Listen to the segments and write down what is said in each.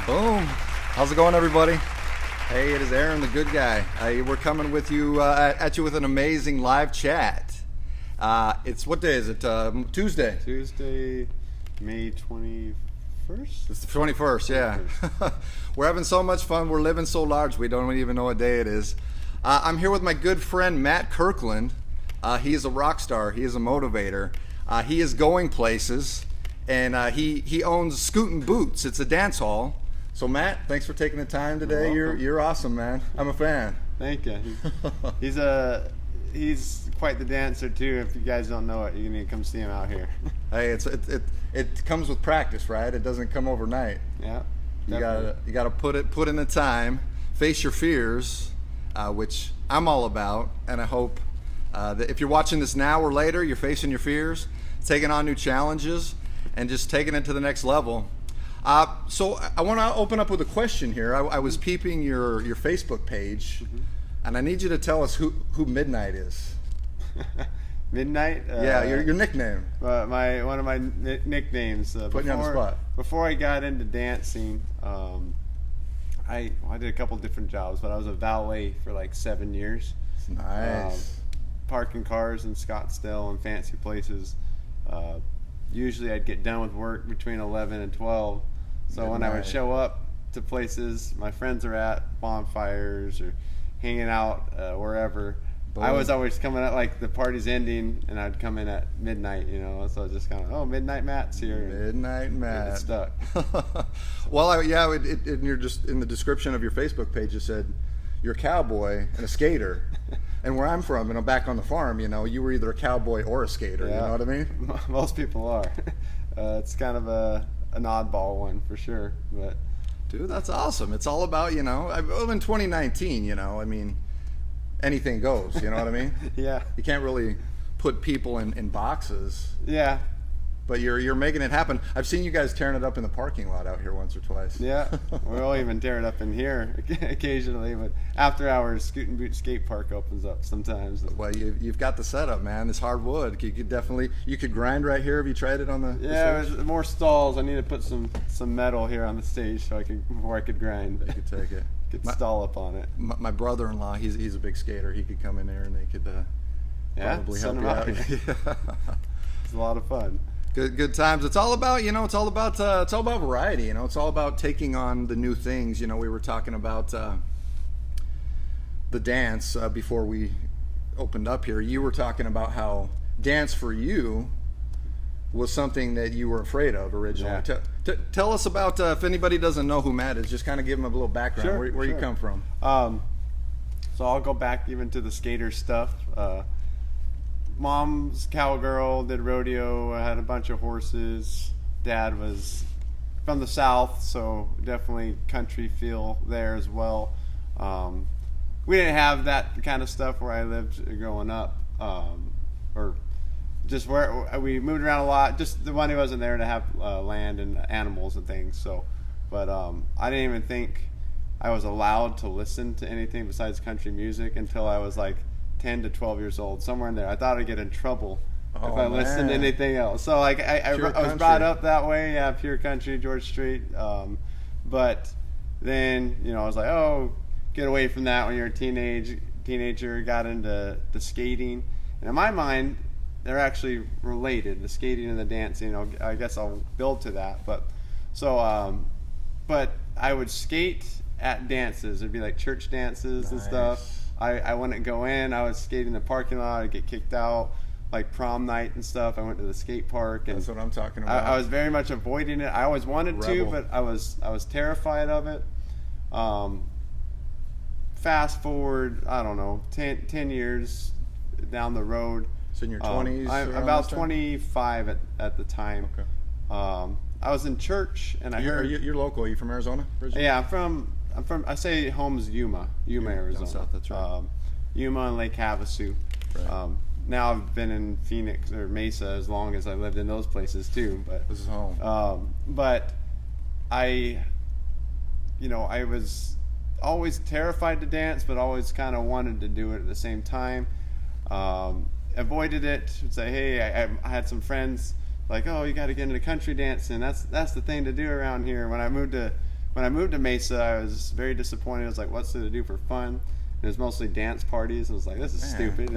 Boom. How's it going, everybody? Hey, it is Aaron, the good guy. We're coming with you at you with an amazing live chat. It's what day is it? Tuesday. Tuesday, May 21st? It's the 21st, yeah. We're having so much fun. We're living so large we don't even know what day it is. I'm here with my good friend Matt Kirkland. He is a rock star. He is a motivator. He is going places, and he owns Scootin Boots. It's a dance hall. So Matt, thanks for taking the time today. You're awesome, man. I'm a fan. Thank you. He's quite the dancer too. If you guys don't know it, you need to come see him out here. Hey, it comes with practice, right? It doesn't come overnight. Yeah. You gotta put in the time, face your fears, which I'm all about, and I hope that if you're watching this now or later, you're facing your fears, taking on new challenges, and just taking it to the next level. So I want to open up with a question here. I was peeping your Facebook page, and I need you to tell us who Midnight is. Midnight? Yeah, your nickname. One of my nicknames. Putting you on the spot. Before I got into dancing, I did a couple different jobs, but I was a valet for like 7 years. Nice. Parking cars in Scottsdale and fancy places. Usually I'd get done with work between 11 and 12. So when I would show up to places my friends are at, bonfires or hanging out wherever, boom. I was always coming at like the party's ending, and I'd come in at midnight, so I was just kind of, Midnight Matt's here. Midnight Matt. It stuck. Well, you're just in the description of your Facebook page, you said you're a cowboy and a skater. And where I'm from, back on the farm, you were either a cowboy or a skater. Yeah. You know what I mean? Most people are. It's kind of an oddball one for sure. But dude, that's awesome. It's all about, in 2019, anything goes. You know what I mean? Yeah. You can't really put people in boxes. Yeah. But you're making it happen. I've seen you guys tearing it up in the parking lot out here once or twice. Yeah, we'll even tear it up in here occasionally. But after hours, Scootin Boot Skate Park opens up sometimes. Well, you've got the setup, man. This hardwood. You could grind right here if you tried it on the. Yeah, there's more stalls. I need to put some metal here on the stage before I could grind. They could take it. Could stall up on it. My brother-in-law, he's a big skater. He could come in there and they could probably help you out. It's a lot of fun. Good times. It's all about variety. It's all about taking on the new things. We were talking about the dance before we opened up here. You were talking about how dance for you was something that you were afraid of originally. Yeah. Tell us about, if anybody doesn't know who Matt is, just kind of give them a little background. Sure, where you come from. So I'll go back even to the skater stuff. Mom's cowgirl, did rodeo, had a bunch of horses. Dad was from the South, so definitely country feel there as well. We didn't have that kind of stuff where I lived growing up, or just where we moved around a lot. Just the money wasn't there to have land and animals and things. So, but I didn't even think I was allowed to listen to anything besides country music until I was like 10 to 12 years old, somewhere in there. I thought I'd get in trouble if I listened to anything else. So like I was brought up that way, yeah, pure country, George Strait. But then I was like, get away from that when you're a teenager. Got into the skating, and in my mind, they're actually related. The skating and the dancing. I guess I'll build to that. But but I would skate at dances. It'd be like church dances and stuff. I wouldn't go in. I would skate in the parking lot. I'd get kicked out, like prom night and stuff. I went to the skate park. And that's what I'm talking about. I was very much avoiding it. I always wanted to, but I was terrified of it. Fast forward, I don't know, 10 years down the road. So in your 20s? I'm about 25 at the time. Okay. I was in church, and I heard... You're local. Are you from Arizona originally? Yeah, I'm from. I say home is Yuma, Arizona. Down south, that's right. Yuma and Lake Havasu. Right. Now I've been in Phoenix or Mesa as long as I lived in those places too. But this is home. But I was always terrified to dance, but always kind of wanted to do it at the same time. Avoided it. Would say, hey, I had some friends like, oh, you got to get into country dancing. That's the thing to do around here. When I moved to when I moved to Mesa, I was very disappointed. I was like, what's to do for fun? And it was mostly dance parties. I was like, this is stupid.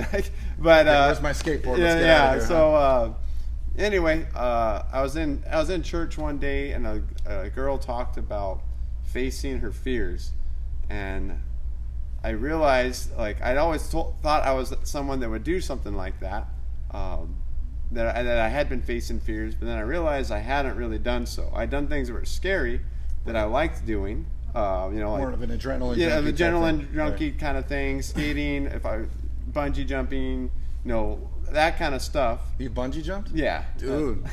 But where's my skateboard? Let's get yeah. out of here, So anyway, I was in church one day, and a girl talked about facing her fears, and I realized, like, I'd always thought I was someone that would do something like that. That I had been facing fears, but then I realized I hadn't really done so. I'd done things that were scary that I liked doing. More like, of an adrenaline junkie. Yeah, adrenaline junkie right. kind of thing. Skating, bungee jumping, that kind of stuff. You bungee jumped? Yeah, dude.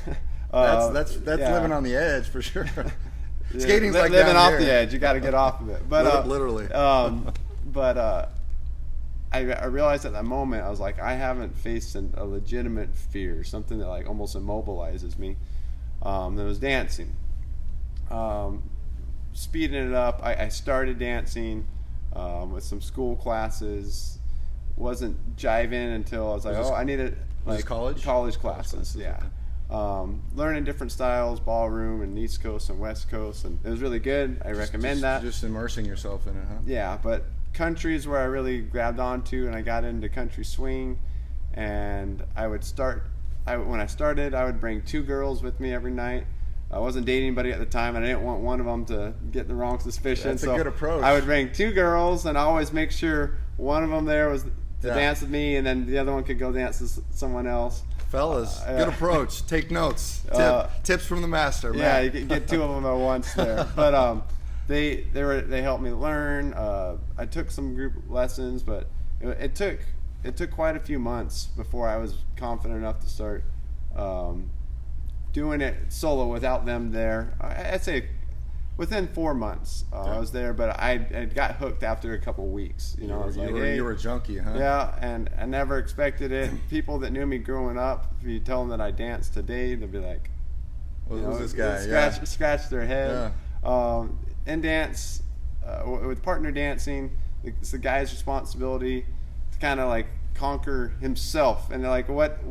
That's living on the edge for sure. Skating's like living down off here. the edge. You got to get off of it. But literally. I realized at that moment, I was like, I haven't faced a legitimate fear, something that like almost immobilizes me. That was dancing. Speeding it up, I started dancing with some school classes. Wasn't jiving until I was like, I needed like college classes. Yeah. Learning different styles, ballroom and East Coast and West Coast, and it was really good. I recommend that. Just immersing yourself in it, huh? Yeah, but country is where I really grabbed onto, and I got into country swing. And when I started, I would bring 2 girls with me every night. I wasn't dating anybody at the time, and I didn't want one of them to get the wrong suspicion. That's a good approach. I would bring 2 girls, and I always make sure one of them there was to dance with me, and then the other one could go dance with someone else. Fellas, good approach. Take notes. Tips from the master. Man. Yeah, you can get 2 of them at once there. But they helped me learn. I took some group lessons, but it took quite a few months before I was confident enough to start doing it solo without them there. I'd say within 4 months I was there, but I got hooked after a couple weeks. I was like, you were a junkie, huh? Yeah, and I never expected it. People that knew me growing up, if you tell them that I dance today, they'll be like, who's this guy? Scratch their head. Yeah. In dance, with partner dancing, it's the guy's responsibility to kind of like conquer himself, and like what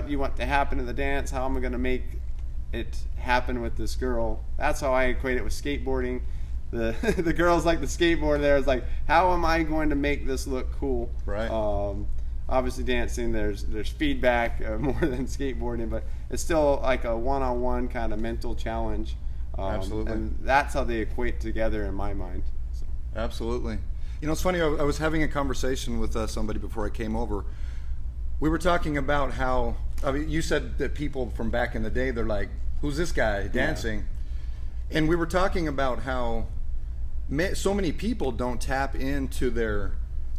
you want to happen in the dance, how am I going to make it happen with this girl. That's how I equate it with skateboarding. The girls like the skateboard there. It's like, how am I going to make this look cool? Right. Obviously dancing, there's feedback more than skateboarding, but it's still like a one-on-one kind of mental challenge. Absolutely. And that's how they equate together in my mind. So. Absolutely. It's funny, I was having a conversation with somebody before I came over. We were talking about how, you said that people from back in the day, they're like, who's this guy dancing? Yeah. And we were talking about how so many people don't tap into their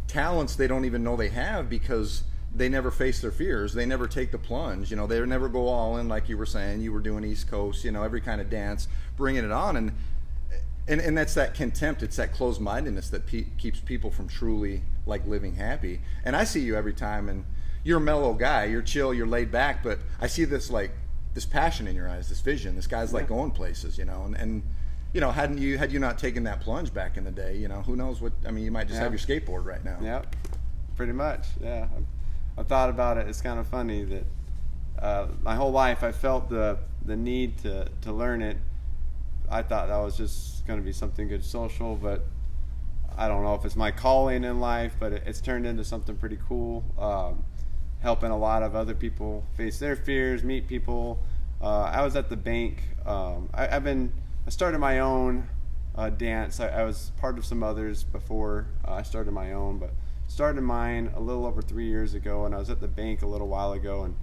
talents they don't even know they have because they never face their fears. They never take the plunge. They never go all in, like you were saying. You were doing East Coast, every kind of dance, bringing it on. And that's that contempt. It's that closed-mindedness that keeps people from truly like living happy. And I see you every time, and you're a mellow guy. You're chill. You're laid back. But I see this passion in your eyes, this vision. This guy's like going places, and had you not taken that plunge back in the day, who knows what? I mean, you might just have your skateboard right now. Yeah, pretty much. Yeah, I thought about it. It's kind of funny that my whole life I felt the need to learn it. I thought that was just going to be something good social, but I don't know if it's my calling in life, but it's turned into something pretty cool. Helping a lot of other people face their fears, meet people. I was at the bank. I started my own dance. I was part of some others before I started my own, but started mine a little over 3 years ago, and I was at the bank a little while ago, and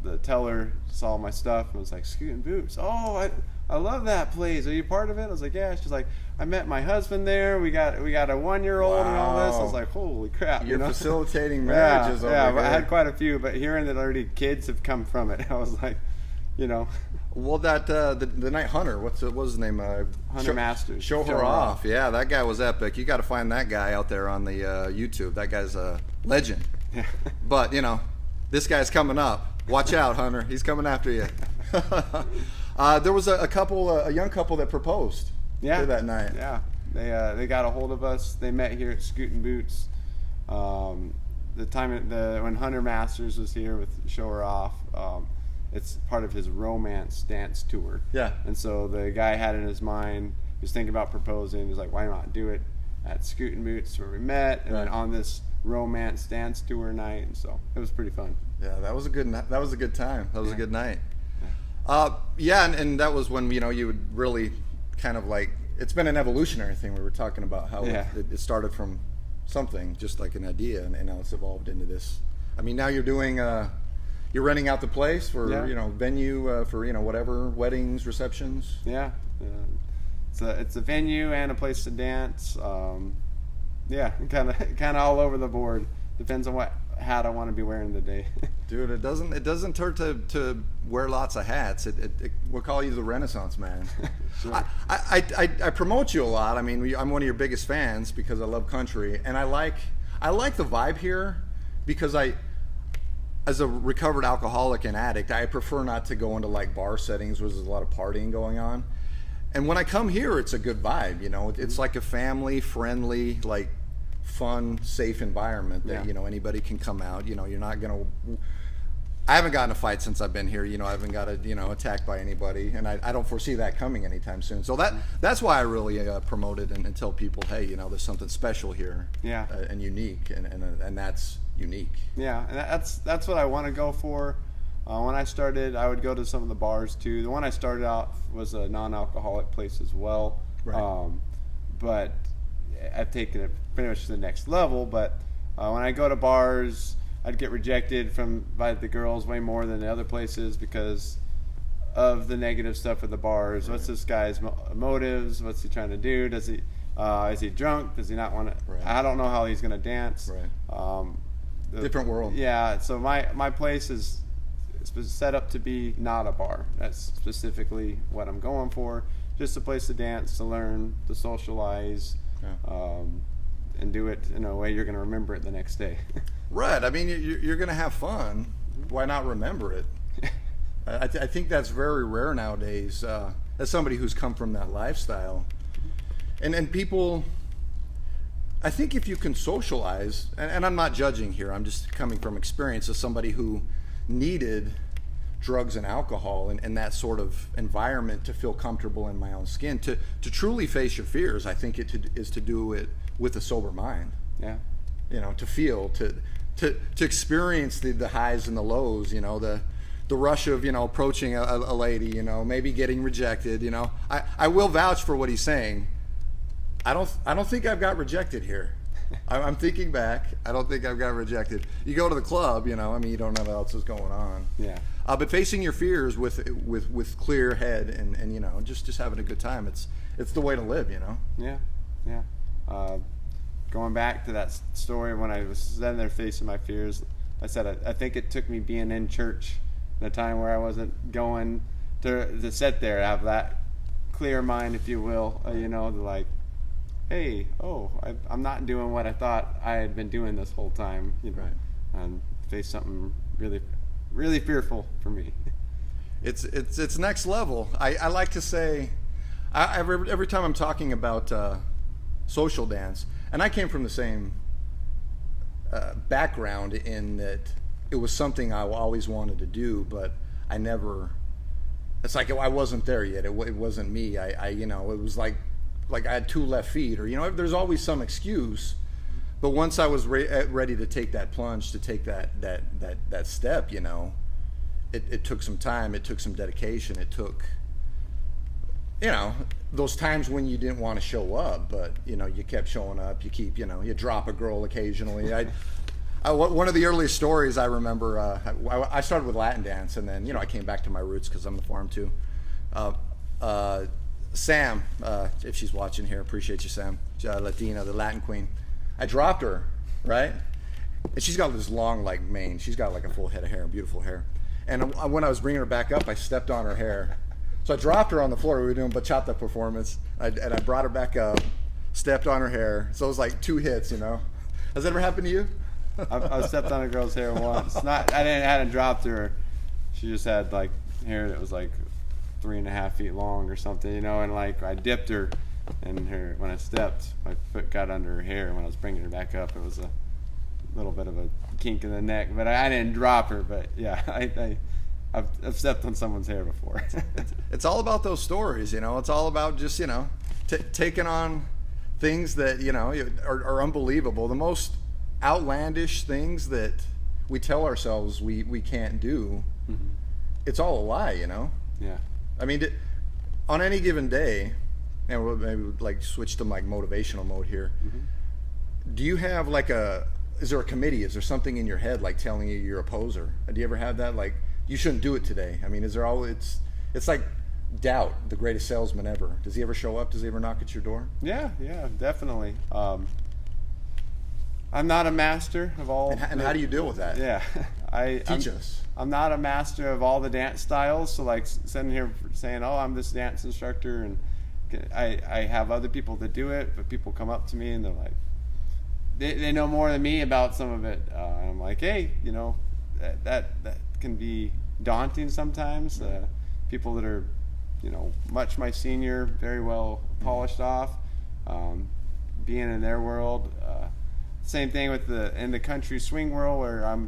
the teller saw my stuff and was like, Scootin' Boots. Oh, I love that place. Are you part of it? I was like, yeah. She's like, I met my husband there. We got a 1-year-old and all this. I was like, holy crap. You're facilitating marriages over here. But I had quite a few, but hearing that already kids have come from it, I was like, Well, that the night Hunter, what was his name? Hunter Masters. Show her off. Yeah, that guy was epic. You got to find that guy out there on the YouTube. That guy's a legend. Yeah. But this guy's coming up. Watch out, Hunter. He's coming after you. There was a young couple that proposed. Yeah. That night. Yeah. They got a hold of us. They met here at Scootin' Boots. The time when Hunter Masters was here with Show Her Off. it's part of his romance dance tour. Yeah. And so the guy had in his mind, he was thinking about proposing. He's like, why not do it at Scootin Boots where we met, and then on this romance dance tour night. And so it was pretty fun. Yeah, that was a good time. That was a good night. Yeah. And that was when you would really kind of like, it's been an evolutionary thing. We were talking about how it started from something, just like an idea, and now it's evolved into this. I mean, now you're doing you're renting out the place for venue for whatever, weddings, receptions. Yeah. It's a venue and a place to dance. Kind of all over the board. Depends on what hat I want to be wearing today. Dude, it doesn't hurt to wear lots of hats. We'll call you the Renaissance man. Sure. I promote you a lot. I mean, I'm one of your biggest fans because I love country, and I like the vibe here because as a recovered alcoholic and addict, I prefer not to go into like bar settings where there's a lot of partying going on. And when I come here, it's a good vibe. It's like a family friendly, like fun, safe environment that anybody can come out. You're not gonna. I haven't gotten a fight since I've been here. I haven't got attacked by anybody, and I don't foresee that coming anytime soon. So that's why I really promote it and tell people, hey, there's something special here, and unique, and that's unique. Yeah, and that's what I want to go for. When I started, I would go to some of the bars too. The one I started out was a non-alcoholic place as well, right. But I've taken it pretty much to the next level. But when I go to bars, I'd get rejected by the girls way more than the other places because of the negative stuff with the bars. Right. What's this guy's motives? What's he trying to do? Is he drunk? Does he not want to? Right. I don't know how he's going to dance. Right. Different world. Yeah. So my place is set up to be not a bar. That's specifically what I'm going for. Just a place to dance, to learn, to socialize. Yeah. And do it in a way you're going to remember it the next day. Right. I mean, you're going to have fun. Why not remember it? I think that's very rare nowadays. As somebody who's come from that lifestyle, and people, I think if you can socialize, and I'm not judging here. I'm just coming from experience as somebody who needed drugs and alcohol and that sort of environment to feel comfortable in my own skin. To truly face your fears, I think is to do it with a sober mind. Yeah. To feel, to experience the highs and the lows, the rush of, approaching a lady, maybe getting rejected, I will vouch for what he's saying. I don't think I've got rejected here. I'm thinking back. I don't think I've got rejected. You go to the club, you don't know what else is going on. Yeah. But facing your fears with clear head and just having a good time. It's the way to live, Yeah. Yeah. Going back to that story when I was sitting there facing my fears, I said I think it took me being in church at a time where I wasn't going to sit there, have that clear mind, if you will, to like, hey, I'm not doing what I thought I had been doing this whole time, Right. And face something really, really fearful for me. It's next level. I like to say, every time I'm talking about social dance, and I came from the same background in that it was something I always wanted to do, but I never. It's like I wasn't there yet. It wasn't me. It was like I had two left feet, or there's always some excuse. But once I was ready to take that plunge, to take that step, it took some time. It took some dedication. It took, those times when you didn't want to show up, but you kept showing up. You keep, you drop a girl occasionally. One of the earliest stories I remember, I started with Latin dance, and then I came back to my roots because I'm the farm too. Sam, if she's watching here, appreciate you, Sam. Latina, the Latin queen. I dropped her, right? And she's got this long, like, mane. She's got like a full head of hair, beautiful hair. And when I was bringing her back up, I stepped on her hair. So I dropped her on the floor. We were doing bachata performance, and I brought her back up, stepped on her hair. So it was like 2 hits, Has that ever happened to you? I stepped on a girl's hair once. I hadn't dropped her. She just had like hair that was like 3.5 feet long or something, and like I dipped her, and when I stepped, my foot got under her hair. And when I was bringing her back up, it was a little bit of a kink in the neck, but I didn't drop her. But yeah, I've stepped on someone's hair before. It's all about those stories, you know. It's all about just, you know, taking on things that, you know, are unbelievable. The most outlandish things that we tell ourselves we can't do, it's all a lie, you know. Yeah. I mean, on any given day, and we'll maybe like switch to like motivational mode here. Do you have like is there a committee? Is there something in your head like telling you you're a poser? Do you ever have that, like, you shouldn't do it today? I mean, is there always, it's like doubt, the greatest salesman ever. Does he ever show up? Does he ever knock at your door? Yeah, definitely. I'm not a master of all. And how do you deal with that? Yeah, Teach us. I'm not a master of all the dance styles. So like sitting here saying, "Oh, I'm this dance instructor," and I have other people that do it, but people come up to me and they're like, they know more than me about some of it. And I'm like, hey, you know, that can be daunting sometimes. People that are, you know, much my senior, very well polished off, being in their world. Same thing with in the country swing world where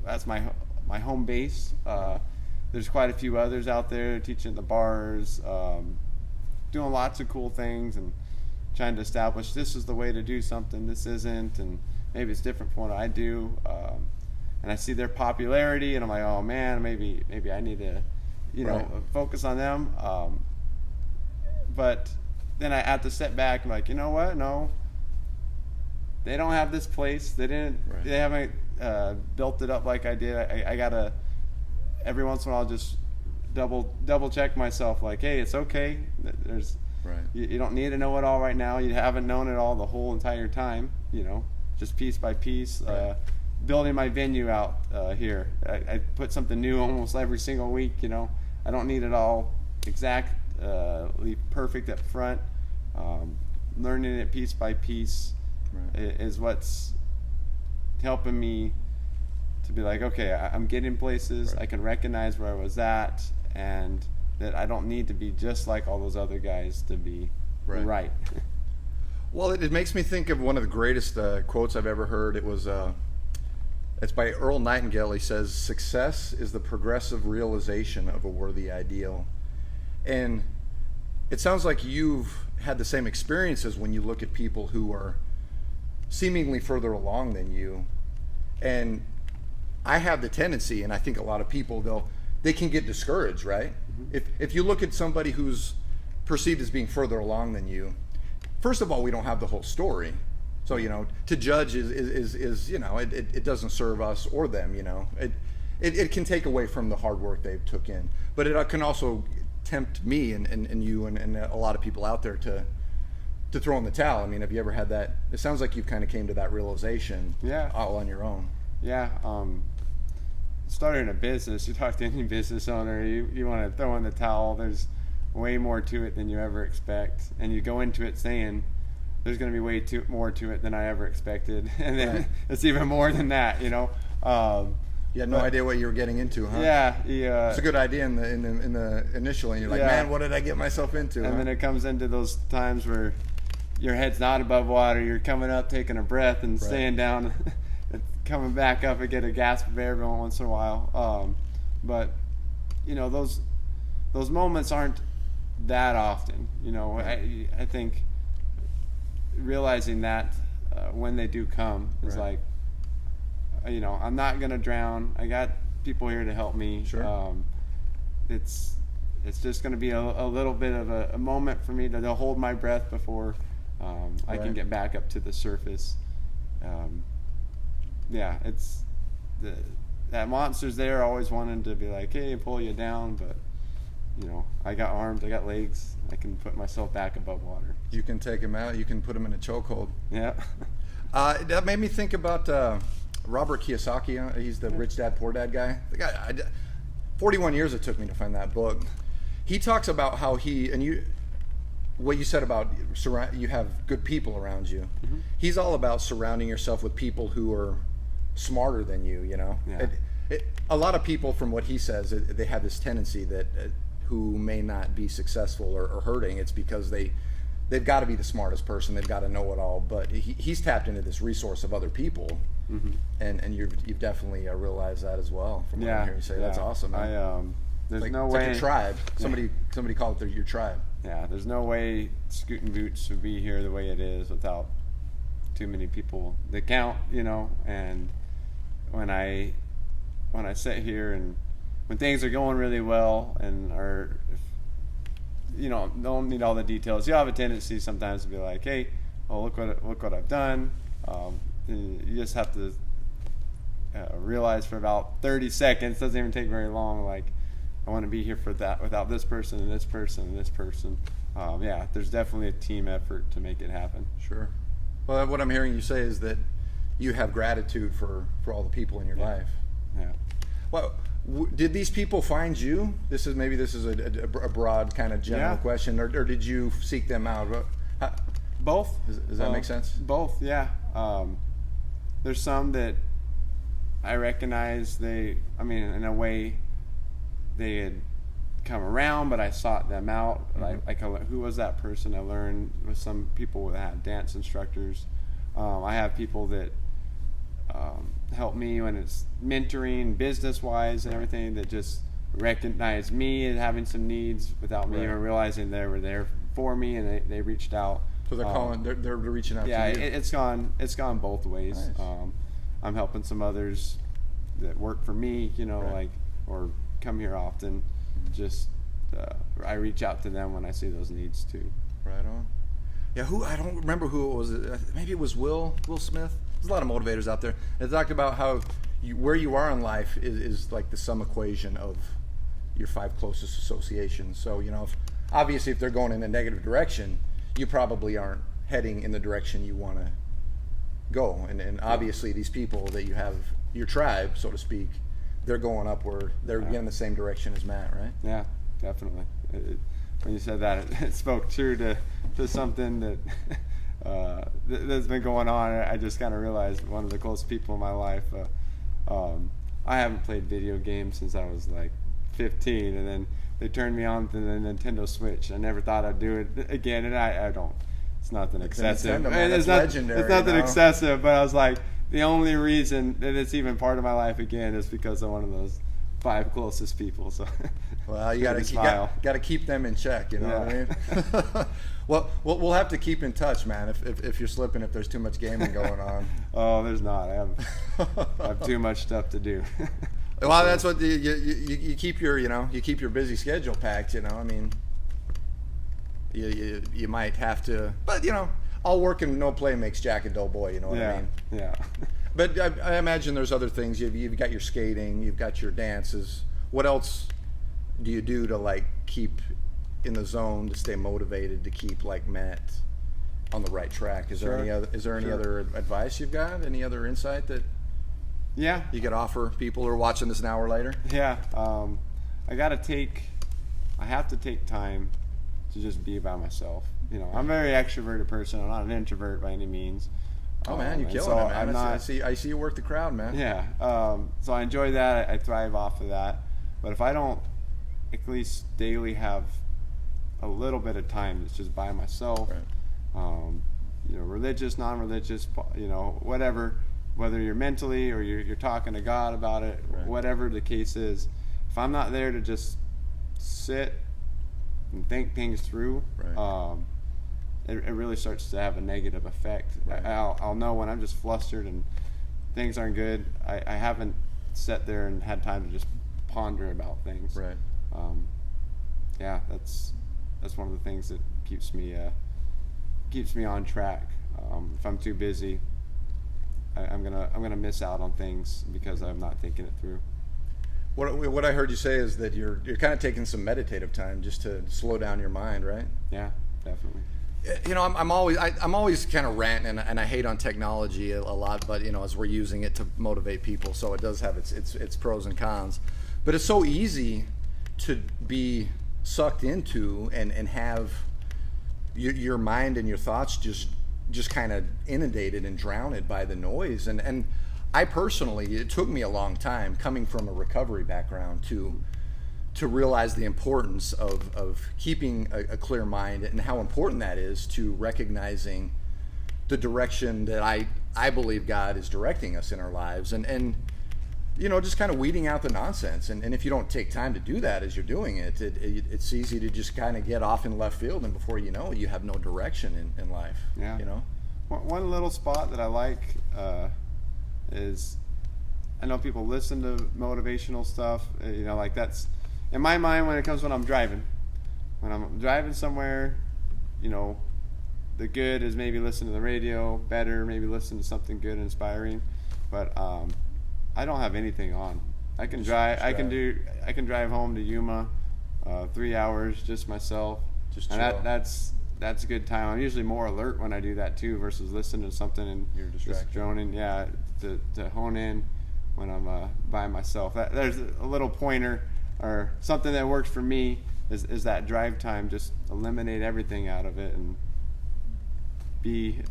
that's my home base. There's quite a few others out there teaching the bars, doing lots of cool things and trying to establish this is the way to do something, this isn't, and maybe it's different from what I do. And I see their popularity and I'm like, oh man, maybe I need to, you know, focus on them. But then I have to step back and like, you know what? No, they don't have this place. They haven't built it up like I did. I gotta every once in a while just double check myself. Like, hey, it's okay. There's you don't need to know it all right now. You haven't known it all the whole entire time. You know, just piece by piece. Building my venue out here. I put something new almost every single week. You know, I don't need it all exactly perfect up front. Learning it piece by piece is what's helping me to be like, okay, I'm getting places. I can recognize where I was at, and that I don't need to be just like all those other guys to be right. Well, it makes me think of one of the greatest quotes I've ever heard. It was it's by Earl Nightingale. He says, "Success is the progressive realization of a worthy ideal." And it sounds like you've had the same experiences when you look at people who are seemingly further along than you. And I have the tendency, and I think a lot of people, they can get discouraged, right? If you look at somebody who's perceived as being further along than you, first of all, we don't have the whole story. So, you know, to judge is you know, it doesn't serve us or them, you know. It can take away from the hard work they've took in. But it can also tempt me and you and a lot of people out there to throw in the towel. I mean, have you ever had that? It sounds like you've kind of came to that realization all on your own. Yeah. Starting a business, you talk to any business owner, you want to throw in the towel. There's way more to it than you ever expect. And you go into it saying, there's going to be way more to it than I ever expected. And then it's even more than that, you know. You had no idea what you were getting into, huh? Yeah. It's a good idea in the initial, and you're like, man, what did I get myself into? And then it comes into those times where your head's not above water, you're coming up, taking a breath, and staying down, and coming back up and get a gasp of air every once in a while. But you know, those moments aren't that often. You know, I think realizing that when they do come is like, you know, I'm not gonna drown. I got people here to help me. Sure. It's just gonna be a little bit of a moment for me to hold my breath before I can get back up to the surface. It's that monster's there, always wanting to be like, hey, pull you down, but you know, I got arms, I got legs, I can put myself back above water. You can take him out. You can put him in a chokehold. Yeah. That made me think about Robert Kiyosaki. He's the Rich Dad Poor Dad guy. The guy, 41 years it took me to find that book. He talks about how what you said about you have good people around you. He's all about surrounding yourself with people who are smarter than you. You know, a lot of people, from what he says, they have this tendency that who may not be successful or hurting. It's because they've got to be the smartest person. They've got to know it all. But he's tapped into this resource of other people and you've definitely realized that as well from what I'm hearing you say. That's awesome, man. There's like, no it's way. like a tribe. Somebody called it your tribe. Yeah, there's no way Scootin' Boots would be here the way it is without too many people that count, and when I sit here and when things are going really well and don't need all the details, you have a tendency sometimes to be like, hey, oh, look what I've done. You just have to realize for about 30 seconds, doesn't even take very long, like, I want to be here for that without this person and this person and this person. There's definitely a team effort to make it happen. Sure. Well, what I'm hearing you say is that you have gratitude for all the people in your life. Yeah. Well, did these people find you? This is a broad kind of general question, or did you seek them out? Both. Does that make sense? Both, yeah. There's some that I recognize in a way they had come around, but I sought them out. Like who was that person? I learned with some people that have dance instructors. I have people that help me when it's mentoring, business-wise and everything, that just recognize me and having some needs without me even realizing they were there for me, and they reached out. So they're reaching out to you. Yeah, it's gone both ways. Nice. I'm helping some others that work for me, or come here often. Just I reach out to them when I see those needs too. Right on. Yeah, I don't remember who it was. Maybe it was Will Smith. There's a lot of motivators out there. They talked about how where you are in life is like the Summe Equation of your 5 closest associations. So, obviously if they're going in a negative direction, you probably aren't heading in the direction you want to go. And obviously these people that you have, your tribe, so to speak, they're going upward. They're in the same direction as Matt, right? Yeah, definitely. When you said that, it spoke true to something that that's been going on. I just kind of realized one of the closest people in my life. I haven't played video games since I was like 15, and then they turned me on to the Nintendo Switch. I never thought I'd do it again, and I don't. It's nothing excessive. It's legendary. It's nothing excessive, but I was like, the only reason that it's even part of my life again is because of one of those 5 closest people. So, well, you got to keep them in check. You know what I mean? Well, we'll have to keep in touch, man. If you're slipping, if there's too much gaming going on. Oh, there's not. I have too much stuff to do. Well, that's what you keep your busy schedule packed. I mean, you might have to, but all work and no play makes Jack a dull boy. You know what I mean? Yeah. But I imagine there's other things. You've got your skating, you've got your dances. What else do you do to keep in the zone, to stay motivated, to keep Matt on the right track? Is there any other advice you've got? Any other insight that you could offer people who are watching this an hour later? Yeah. I have to take time to just be by myself. I'm a very extroverted person. I'm not an introvert by any means. Oh man, you're killing it, man. I see you work the crowd, man. Yeah. So I enjoy that. I thrive off of that. But if I don't at least daily have a little bit of time that's just by myself, religious, non-religious, whatever, whether you're mentally or you're talking to God about it, whatever the case is, if I'm not there to just sit and think things through, it really starts to have a negative effect. I'll know when I'm just flustered and things aren't good. I haven't sat there and had time to just ponder about things. Right. That's one of the things that keeps me on track. If I'm too busy, I'm gonna miss out on things because I'm not thinking it through. What I heard you say is that you're kind of taking some meditative time just to slow down your mind, right? Yeah, definitely. I'm always kind of ranting, and I hate on technology a lot, but as we're using it to motivate people, so it does have its pros and cons. But it's so easy to be sucked into and have your mind and your thoughts just kind of inundated and drowned by the noise. And I personally, it took me a long time coming from a recovery background to realize the importance of keeping a clear mind and how important that is to recognizing the direction that I believe God is directing us in our lives, and just kind of weeding out the nonsense. And if you don't take time to do that as you're doing it, it's easy to just kind of get off in left field, and before you know it, you have no direction in life. Yeah. One little spot that I like is, I know people listen to motivational stuff. Like that's in my mind when it comes when I'm driving. When I'm driving somewhere, the good is maybe listen to the radio. Better maybe listen to something good and inspiring. But I don't have anything on. I can drive. I can drive home to Yuma, 3 hours just myself. Just and chill. that's a good time. I'm usually more alert when I do that too, versus listening to something and You're distracted. just droning. Yeah, to hone in when I'm by myself. There's a little pointer or something that works for me is that drive time. Just eliminate everything out of it and be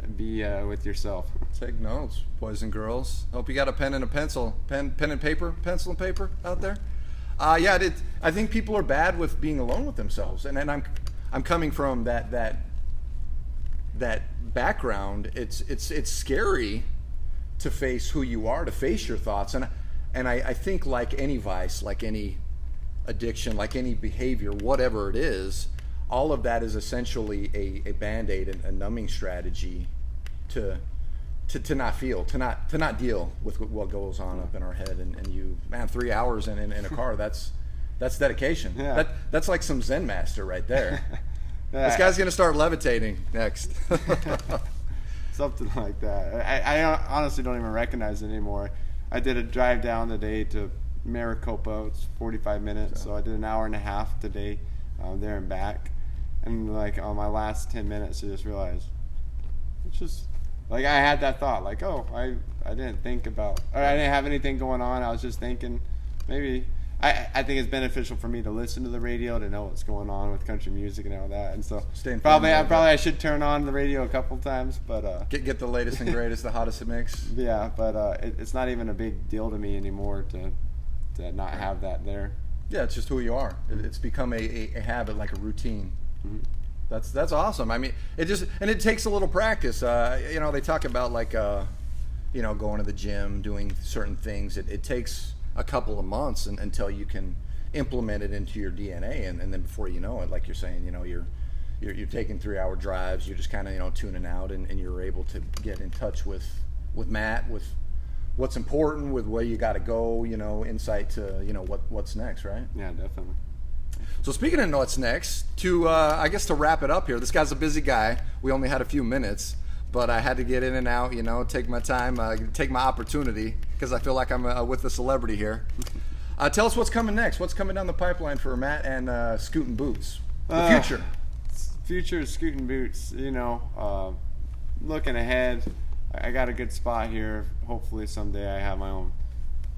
with yourself. Take notes, boys and girls. Hope you got a pen and a pencil, pen and paper, pencil and paper out there. I think people are bad with being alone with themselves, and I'm coming from that background. It's scary to face who you are, to face your thoughts, and I think like any vice, like any addiction, like any behavior, whatever it is, all of that is essentially a band-aid, a numbing strategy to not feel, to not deal with what goes on up in our head. And 3 hours in a car, that's dedication. Yeah. That's like some Zen master right there. This guy's gonna start levitating next. Something like that. I honestly don't even recognize it anymore. I did a drive down today to Maricopa. It's 45 minutes, so I did an hour and a half today, there and back. And like on my last 10 minutes, I just realized it's just like I had that thought, like, oh, I didn't think about, or I didn't have anything going on. I was just thinking maybe I think it's beneficial for me to listen to the radio, to know what's going on with country music and all that. And so I should turn on the radio a couple times, but get the latest and greatest, the hottest mix. Yeah, but it's not even a big deal to me anymore to not have that there. Yeah, it's just who you are. It's become a habit, like a routine. Mm-hmm. That's awesome. I mean, it takes a little practice. They talk about like going to the gym, doing certain things. It takes a couple of months until you can implement it into your DNA, and then before you know it, like you're saying, you're taking 3-hour drives. You're just kind of tuning out, and you're able to get in touch with Matt, with what's important, with where you got to go. Insight to what's next, right? Yeah, definitely. So speaking of what's next, to wrap it up here, this guy's a busy guy. We only had a few minutes, but I had to get in and out, take my time, take my opportunity, because I feel like I'm with a celebrity here. Tell us what's coming next. What's coming down the pipeline for Matt and Scootin' Boots? The future. Future is Scootin' Boots. Looking ahead, I got a good spot here. Hopefully someday I have my own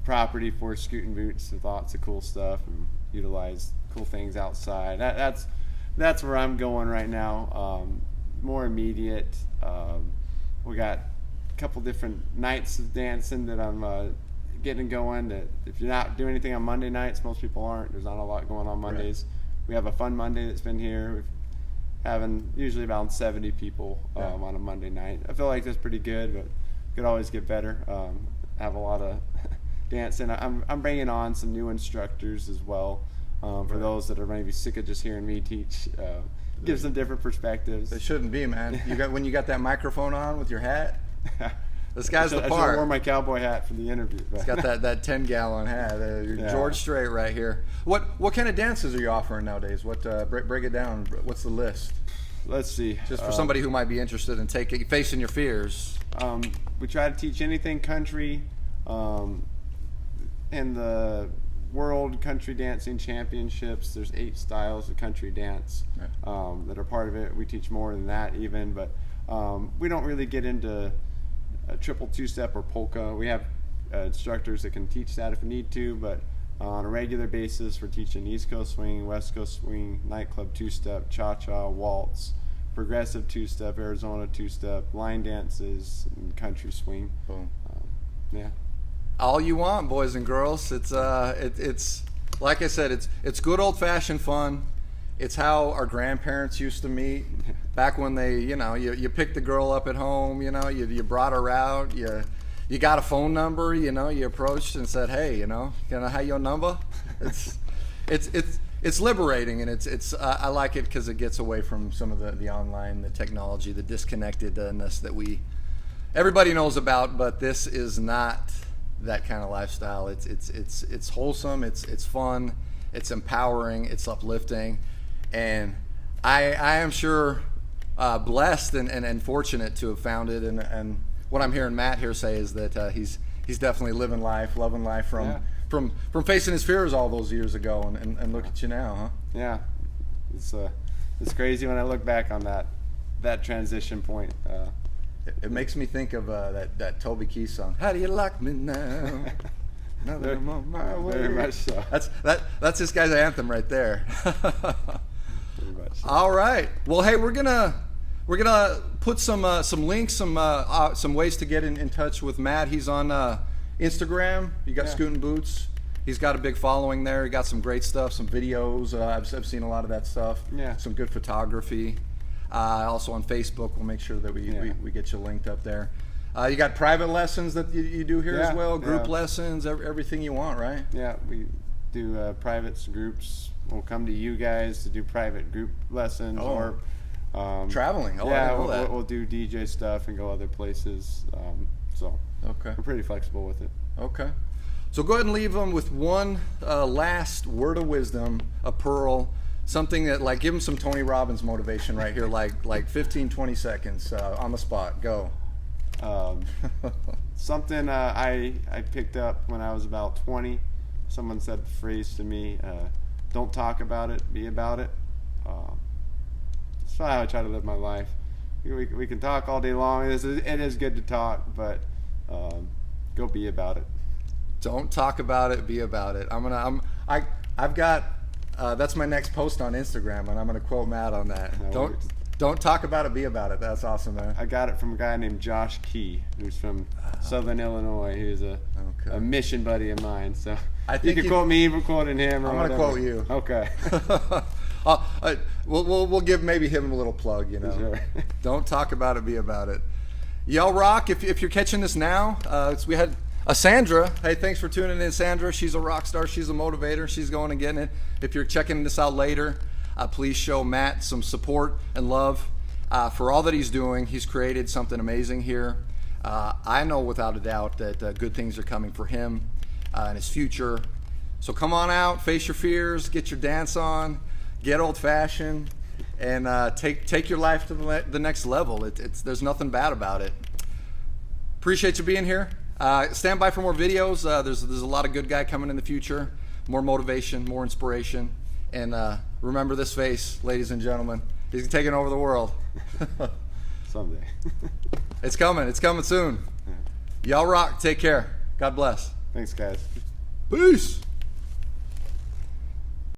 property for Scootin' Boots with lots of cool stuff and utilize cool things outside. That's where I'm going right now. More immediate. We got a couple different nights of dancing that I'm getting going. That if you're not doing anything on Monday nights, most people aren't. There's not a lot going on Mondays. Right. We have a fun Monday that's been here. We've having usually about 70 people on a Monday night. I feel like that's pretty good, but could always get better. Have a lot of dancing. I'm bringing on some new instructors as well. For those that are maybe sick of just hearing me teach, give some different perspectives. They shouldn't be, man. When you got that microphone on with your hat, this guy's the part. I should have worn my cowboy hat for the interview. It's got that 10-gallon hat. George Strait right here. What kind of dances are you offering nowadays? What break it down. What's the list? Let's see. Just for somebody who might be interested in facing your fears. We try to teach anything country. In the World Country Dancing Championships, there's 8 styles of country dance that are part of it. We teach more than that even, but we don't really get into a triple two-step or polka. We have instructors that can teach that if we need to, but on a regular basis we're teaching East Coast swing, West Coast swing, nightclub two-step, cha-cha, waltz, progressive two-step, Arizona two-step, line dances, and country swing. Boom. Yeah. All you want, boys and girls. It's like I said, it's good old-fashioned fun. It's how our grandparents used to meet. back when they, you picked the girl up at home, you brought her out, you got a phone number, you approached and said, hey, can I have your number? It's liberating, and it's I like it because it gets away from some of the online, the technology, the disconnectedness that everybody knows about. But this is not that kind of lifestyle. It's wholesome, it's fun, it's empowering, it's uplifting, and I am sure blessed and fortunate to have found it. And what I'm hearing Matt here say is that he's definitely living life, loving life from facing his fears all those years ago, and look at you now, huh? Yeah, it's crazy when I look back on that transition point. It makes me think of that Toby Keith song. How do you like me now? Now that I'm on my way. Very much so. That's this guy's anthem right there. Very much so. All right. Well, hey, we're gonna put some links, some ways to get in touch with Matt. He's on Instagram. You got Scootin' Boots. He's got a big following there. He got some great stuff, some videos. I've seen a lot of that stuff. Yeah. Some good photography. Also on Facebook, we'll make sure that we get you linked up there. You got private lessons that you do here as well, group lessons, everything you want, right? Yeah, we do privates, groups. We'll come to you guys to do private group lessons or traveling. I know that. We'll do DJ stuff and go other places. So okay, we're pretty flexible with it. Okay. So go ahead and leave them with one last word of wisdom, a pearl, something that, give them some Tony Robbins motivation right here, like 15, 20 seconds on the spot. Go. Something I picked up when I was about 20. Someone said the phrase to me, don't talk about it, be about it. That's how I try to live my life. We can talk all day long. It is good to talk, but go be about it. Don't talk about it, be about it. I've got that's my next post on Instagram, and I'm gonna quote Matt on that. Don't talk about it, be about it. That's awesome, man. I got it from a guy named Josh Key, who's from Southern Illinois. He's a mission buddy of mine. So you can quote me, even quoting him. I'm gonna quote you. Okay. We'll give maybe him a little plug. Sure. Don't talk about it, be about it. Y'all rock. If you're catching this now, we had Sandra. Hey, thanks for tuning in, Sandra. She's a rock star. She's a motivator. She's going and getting it. If you're checking this out later, please show Matt some support and love for all that he's doing. He's created something amazing here. I know without a doubt that good things are coming for him and his future. So come on out, face your fears, get your dance on, get old-fashioned, and take your life to the next level. There's nothing bad about it. Appreciate you being here. Stand by for more videos. There's a lot of good guy coming in the future. More motivation, more inspiration. And remember this face, ladies and gentlemen. He's taking over the world. Someday. It's coming. It's coming soon. Y'all rock. Take care. God bless. Thanks, guys. Peace.